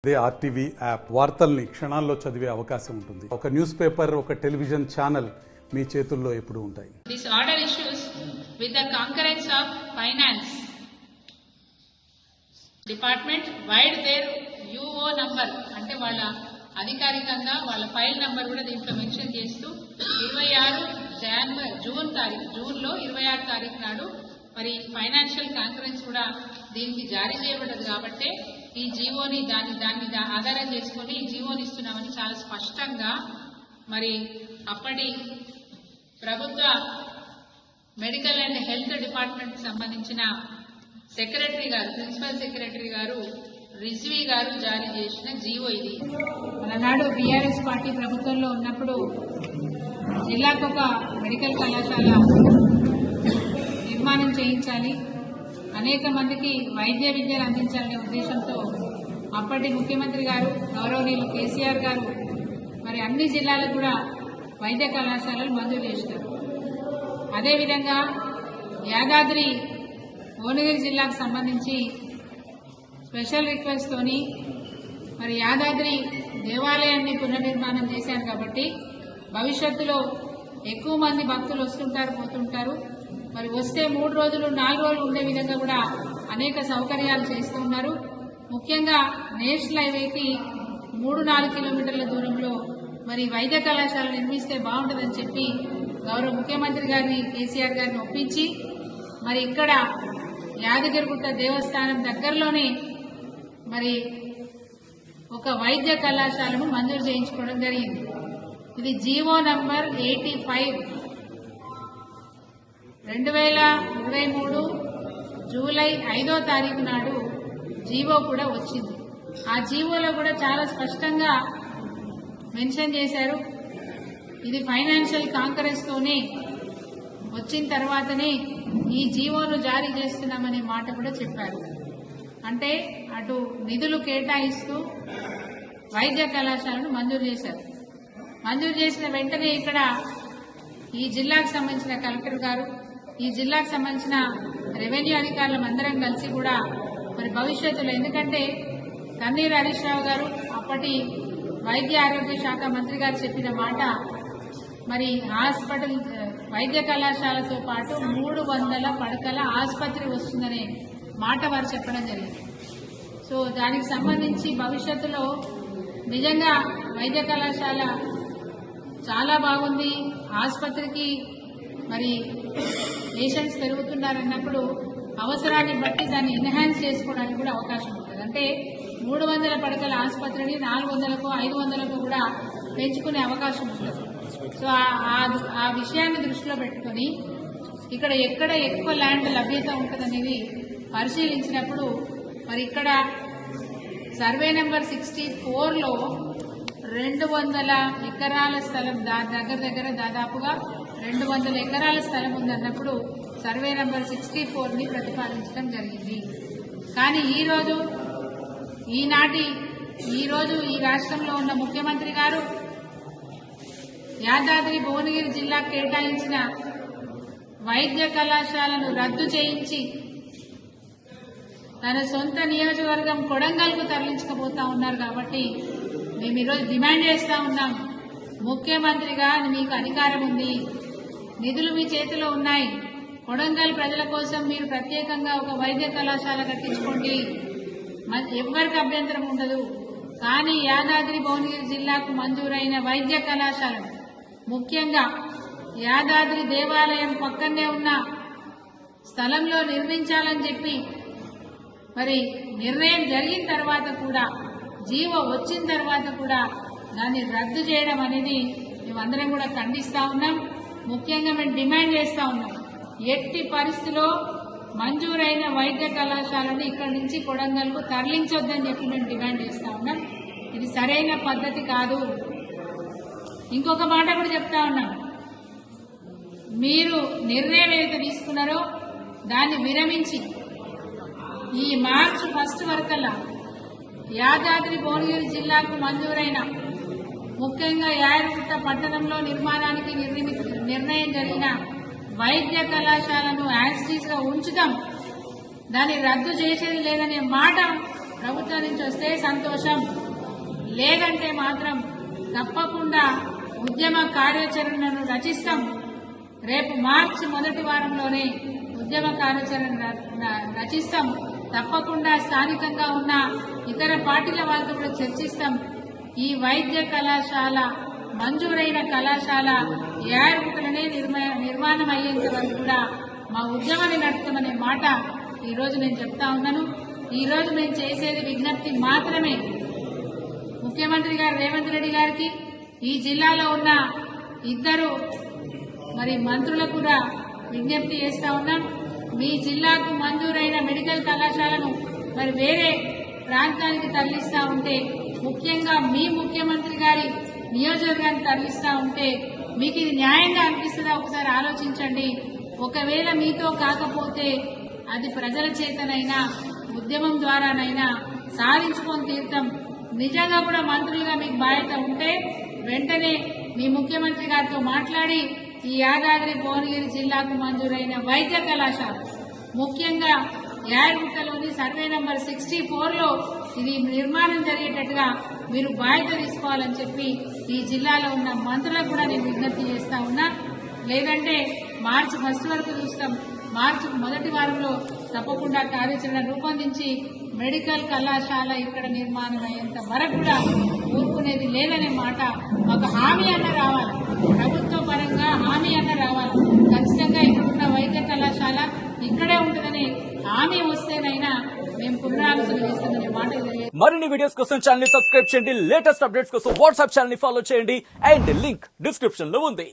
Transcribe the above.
అదే RTV app వార్తల్ని క్షణాల్లో చదివే అవకాశం ఉంటుంది. ఒక న్యూస్ పేపర్, ఒక టెలివిజన్ ఛానల్ మీ చేతుల్లో ఎప్పుడూ ఉంటాయి. This order issues with the concurrence of Finance Department wide their UO number అంటే వాళ్ళ అధికారికంగా వాళ్ళ ఫైల్ నంబర్ కూడా దీంట్లో మెన్షన్ చేస్తూ 26 జూన్లో 26 తారీఖు నాడు మరి ఫైనాన్షియల్ కాన్ఫరెన్స్ కూడా దీనికి జారీ చేయబడ్డది కాబట్టి ఈ జీవోని దాన్ని ఆధారం చేసుకుని ఈ జీవోని ఇస్తున్నామని చాలా స్పష్టంగా మరి అప్పటి ప్రభుత్వ మెడికల్ అండ్ హెల్త్ డిపార్ట్మెంట్ కి సంబంధించిన సెక్రటరీ గారు, ప్రిన్సిపల్ సెక్రటరీ గారు రిజ్వీ గారు జారీ చేసిన జీవో ఇది. మననాడు బీఆర్ఎస్ పార్టీ ప్రభుత్వంలో ఉన్నప్పుడు జిల్లాకు ఒక మెడికల్ కళాశాల నిర్మాణం చేయించాలి, అనేక మందికి వైద్య విద్యను అందించాలనే ఉద్దేశంతో అప్పటి ముఖ్యమంత్రి గారు గౌరవనీయులు కేసీఆర్ గారు మరి అన్ని జిల్లాలకు కూడా వైద్య కళాశాలలు మంజూరు చేశారు. అదేవిధంగా యాదాద్రి భువనగిరి జిల్లాకు సంబంధించి స్పెషల్ రిక్వెస్ట్ తోని మరి యాదాద్రి దేవాలయాన్ని పునర్నిర్మాణం చేశారు కాబట్టి భవిష్యత్తులో ఎక్కువ మంది భక్తులు వస్తుంటారు, పోతుంటారు. మరి వస్తే 3 రోజులు 4 రోజులు ఉండే విధంగా కూడా అనేక సౌకర్యాలు చేస్తూ ఉన్నారు. ముఖ్యంగా నేషనల్ హైవేకి 3-4 కిలోమీటర్ల దూరంలో మరి వైద్య కళాశాల నిర్మిస్తే బాగుంటుందని చెప్పి గౌరవ ముఖ్యమంత్రి గారిని కేసీఆర్ గారిని ఒప్పించి మరి ఇక్కడ యాదగిరిగుట్ట దేవస్థానం దగ్గరలోనే మరి ఒక వైద్య కళాశాలను మంజూరు చేయించుకోవడం జరిగింది. ఇది జీవో నంబర్ 85 2023 జూలై 5వ తారీఖు నాడు జీవో కూడా వచ్చింది. ఆ జీవోలో కూడా చాలా స్పష్టంగా మెన్షన్ చేశారు, ఇది ఫైనాన్షియల్ కాంకరెన్స్ తోనే వచ్చిన తర్వాతనే ఈ జీవోను జారీ చేస్తున్నామనే మాట కూడా చెప్పారు. అంటే అటు నిధులు కేటాయిస్తూ వైద్య కళాశాలను మంజూరు చేశారు. మంజూరు చేసిన వెంటనే ఇక్కడ ఈ జిల్లాకు సంబంధించిన కలెక్టర్ గారు, ఈ జిల్లాకు సంబంధించిన రెవెన్యూ అధికారులు అందరం కలిసి కూడా మరి భవిష్యత్తులో, ఎందుకంటే తన్నీరు హరీష్ రావు గారు అప్పటి వైద్య ఆరోగ్య శాఖ మంత్రి గారు చెప్పిన మాట మరి హాస్పిటల్ వైద్య కళాశాలతో పాటు 300 పడకల ఆసుపత్రి వస్తుందనే మాట వారు చెప్పడం జరిగింది. సో దానికి సంబంధించి భవిష్యత్తులో నిజంగా వైద్య కళాశాల చాలా బాగుంది, ఆసుపత్రికి మరి పేషెంట్స్ పెరుగుతున్నారన్నప్పుడు అవసరాన్ని బట్టి దాన్ని ఎన్హాన్స్ చేసుకోవడానికి కూడా అవకాశం ఉంటుంది. అంటే 300 పడకల ఆసుపత్రిని 400కో 500కో కూడా పెంచుకునే అవకాశం ఉంటుంది. సో ఆ విషయాన్ని దృష్టిలో పెట్టుకుని ఇక్కడ ఎక్కడ ఎక్కువ ల్యాండ్ లభ్యత ఉంటుందనేది పరిశీలించినప్పుడు మరి ఇక్కడ సర్వే నెంబర్ 64లో 200 ఎకరాల స్థలం, దగ్గర దాదాపుగా 200 ఎకరాల స్థలం ఉందన్నప్పుడు సర్వే నెంబర్ 64ని ప్రతిపాదించడం జరిగింది. కానీ ఈరోజు ఈ రాష్ట్రంలో ఉన్న ముఖ్యమంత్రి గారు యాదాద్రి భువనగిరి జిల్లా కేటాయించిన వైద్య కళాశాలను రద్దు చేయించి తన సొంత నియోజకవర్గం కొడంగల్కు తరలించకపోతా ఉన్నారు. కాబట్టి మేము ఈరోజు డిమాండ్ చేస్తా ఉన్నాం, ముఖ్యమంత్రిగా మీకు అధికారం ఉంది, నిధులు మీ చేతిలో ఉన్నాయి, కొడంగల్ ప్రజల కోసం మీరు ప్రత్యేకంగా ఒక వైద్య కళాశాల కట్టించుకోండి, ఎవ్వరికి అభ్యంతరం ఉండదు. కానీ యాదాద్రి భువనగిరి జిల్లాకు మంజూరైన వైద్య కళాశాలను, ముఖ్యంగా యాదాద్రి దేవాలయం పక్కనే ఉన్న స్థలంలో నిర్మించాలని చెప్పి మరి నిర్ణయం జరిగిన తర్వాత కూడా, జీవో వచ్చిన తర్వాత కూడా దాన్ని రద్దు చేయడం అనేది మేమందరం కూడా ఖండిస్తా ఉన్నాం. ముఖ్యంగా మేము డిమాండ్ చేస్తా ఉన్నాం, ఎట్టి పరిస్థితిలో మంజూరైన వైద్య కళాశాలను ఇక్కడి నుంచి కొడంగల్కు తరలించొద్దని చెప్పి మేము డిమాండ్ చేస్తా ఉన్నాం. ఇది సరైన పద్ధతి కాదు. ఇంకొక మాట కూడా చెప్తా ఉన్నాం, మీరు నిర్ణయం ఏదైతే తీసుకున్నారో దాన్ని విరమించి ఈ మార్చి 1 వరకల్లా యాదాద్రి భువనగిరి జిల్లాకు మంజూరైన, ముఖ్యంగా యాదగిరిగుట్ట పట్టణంలో నిర్మాణానికి నిర్ణయం జరిగిన వైద్య కళాశాలను యాజ్ టీజ్ గా ఉంచుతాం, దాన్ని రద్దు చేసేది లేదనే మాట ప్రభుత్వం నుంచి వస్తే సంతోషం, లేదంటే మాత్రం తప్పకుండా ఉద్యమ కార్యాచరణను రచిస్తాం. రేపు మార్చి మొదటి వారంలోనే ఉద్యమ కార్యాచరణ రచిస్తాం. తప్పకుండా స్థానికంగా ఉన్న ఇతర పార్టీల వాళ్ళతో కూడా చర్చిస్తాం. ఈ వైద్య కళాశాల మంజూరైన కళాశాల ఏఆర్పులనే నిర్మాణం అయ్యేంత వరకు కూడా మా ఉద్యమాన్ని నడుపుతామనే మాట ఈ రోజు నేను చెప్తా ఉన్నాను. ఈ రోజు మేము చేసేది విజ్ఞప్తి మాత్రమే. ముఖ్యమంత్రి గారు రేవంత్ రెడ్డి గారికి, ఈ జిల్లాలో ఉన్న ఇద్దరు మంత్రులకు కూడా విజ్ఞప్తి చేస్తా ఉన్నాం. మీ జిల్లాకు మంజూరైన మెడికల్ కళాశాలను వేరే ప్రాంతానికి తరలిస్తా ఉంటే, ముఖ్యంగా మీ ముఖ్యమంత్రి గారి నియోజకవర్గానికి తరలిస్తా ఉంటే మీకు ఇది న్యాయంగా అనిపిస్తుందా ఒకసారి ఆలోచించండి. ఒకవేళ మీతో కాకపోతే అది ప్రజల చేతనైనా ఉద్యమం ద్వారానైనా సాధించుకొని తీర్థం. నిజంగా కూడా మంత్రులుగా మీకు బాధ్యత ఉంటే వెంటనే మీ ముఖ్యమంత్రి గారితో మాట్లాడి ఈ యాదాద్రి భువనగిరి జిల్లాకు మంజూరైన వైద్య కళాశాల, ముఖ్యంగా యాదగిరిలోని సర్వే నంబర్ 64లో ఇది నిర్మాణం జరిగేటట్టుగా మీరు బాధ్యత తీసుకోవాలని చెప్పి ఈ జిల్లాలో ఉన్న మంత్రులకు కూడా నేను విజ్ఞప్తి చేస్తా ఉన్నా. లేదంటే మార్చి 1 వరకు చూస్తాం. మార్చి మొదటి వారంలో తప్పకుండా కార్యాచరణ రూపొందించి మెడికల్ కళాశాల ఇక్కడ నిర్మాణం అయ్యేంత వరకు కూడా ఊరుకునేది లేదనే మాట ఒక హామీ అన్న రావాలి. ప్రభుత్వ పరంగా హామీ అన్న రావాలి. ఖచ్చితంగా ఇక్కడున్న వైద్య కళాశాల ఇక్కడే ఉంటుందనే హామీ వస్తేనైనా మేము పునరాలోచన చేస్తామనే మాట తెలియదు. మరిన్ని వీడియోస్ కోసం ఛానల్ ని సబ్స్క్రైబ్ చేయండి. లేటెస్ట్ అప్డేట్స్ కోసం వాట్సాప్ ఛానల్ ని ఫాలో చేయండి. అండ్ లింక్ డిస్క్రిప్షన్ లో ఉంది.